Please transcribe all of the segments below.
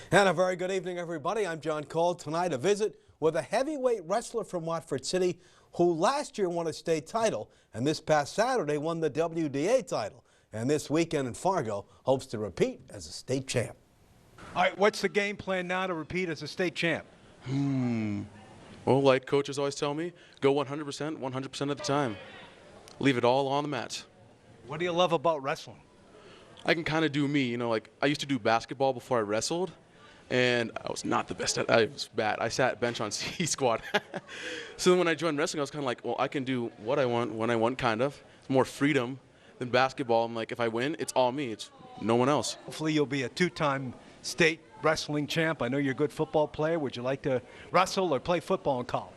And a very good evening, everybody. I'm John Cole. Tonight, a visit with a heavyweight wrestler from Watford City who last year won a state title and this past Saturday won the WDA title. And this weekend in Fargo hopes to repeat as a state champ. All right, what's the game plan now to repeat as a state champ? Well, like coaches always tell me, go 100%, 100% of the time. Leave it all on the mat. What do you love about wrestling? I can kind of do me, like I used to do basketball before I wrestled, and I was not the best at it. I was bad. I sat bench on C squad. So then when I joined wrestling, I was kind of like, well, I can do what I want, when I want, kind of. It's more freedom than basketball. I'm like, if I win, it's all me. It's no one else. Hopefully you'll be a two-time state wrestling champ. I know you're a good football player. Would you like to wrestle or play football in college?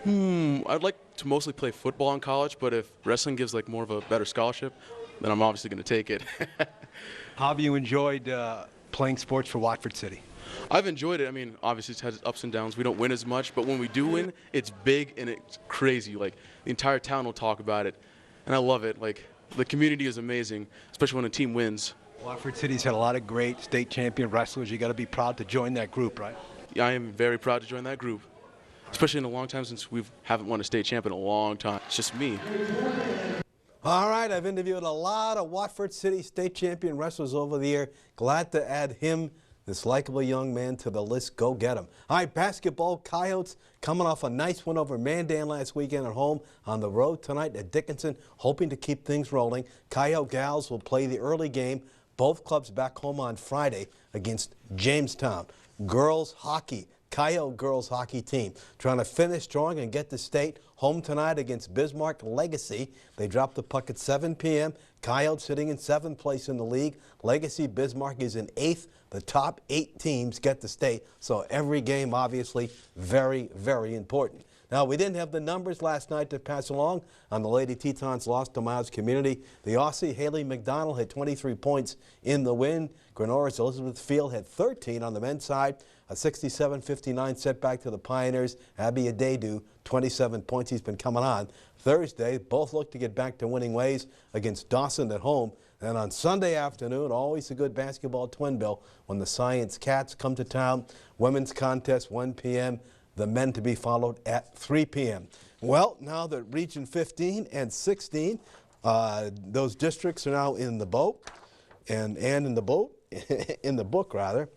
I'd like to mostly play football in college, but if wrestling gives like more of a better scholarship, then I'm obviously going to take it. How have you enjoyed playing sports for Watford City? I've enjoyed it. I mean, obviously it's had its ups and downs. We don't win as much, but when we do win, it's big and it's crazy. Like, the entire town will talk about it, and I love it. Like, the community is amazing, especially when a team wins. Watford City's had a lot of great state champion wrestlers. You got to be proud to join that group, right? Yeah, I am very proud to join that group, especially in a long time since we haven't won a state champ in a long time. It's just me. All right, I've interviewed a lot of Watford City state champion wrestlers over the year. Glad to add him, this likable young man, to the list. Go get him. All right, basketball, Coyotes coming off a nice win over Mandan last weekend at home, on the road tonight at Dickinson, hoping to keep things rolling. Coyote Gals will play the early game. Both clubs back home on Friday against Jamestown. Girls hockey. Coyote girls hockey team trying to finish strong and get to state. Home tonight against Bismarck Legacy. They dropped the puck at 7 p.m. Coyote sitting in 7th place in the league. Legacy Bismarck is in 8th. The top 8 teams get to state, so every game obviously very, very important. Now, we didn't have the numbers last night to pass along on the Lady Tetons lost to Miles Community. The Aussie Haley McDonald had 23 points in the win. Grenora's Elizabeth Field had 13 on the men's side. A 67-59 setback to the Pioneers. Abby Adedu, 27 points. He's been coming on. Thursday, both look to get back to winning ways against Dawson at home. And on Sunday afternoon, always a good basketball twin bill when the Science Cats come to town. Women's contest, 1 p.m. The men to be followed at 3 p.m. Well, now that Region 15 and 16, those districts are now in the boat, and in the boat, in the book rather.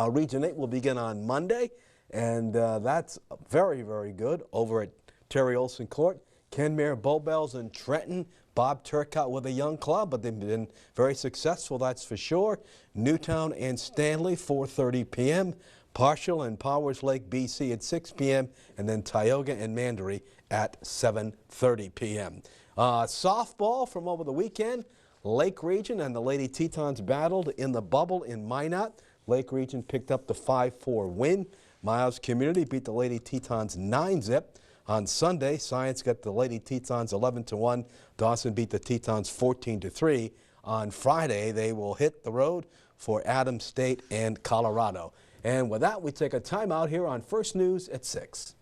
Region 8 will begin on Monday, and that's very, very good over at Terry Olson Court. Kenmare Bowbells in Trenton. Bob Turcotte with a young club, but they've been very successful, that's for sure. Newtown and Stanley, 4:30 p.m. Partial and Powers Lake, BC at 6 p.m. and then Tioga and Mandaree at 7:30 p.m. Softball from over the weekend. Lake Region and the Lady Tetons battled in the bubble in Minot. Lake Region picked up the 5-4 win. Miles Community beat the Lady Tetons 9-zip. On Sunday, Science got the Lady Tetons 11-1. Dawson beat the Tetons 14-3. On Friday, they will hit the road for Adams State and Colorado. And with that, we take a timeout here on First News at 6.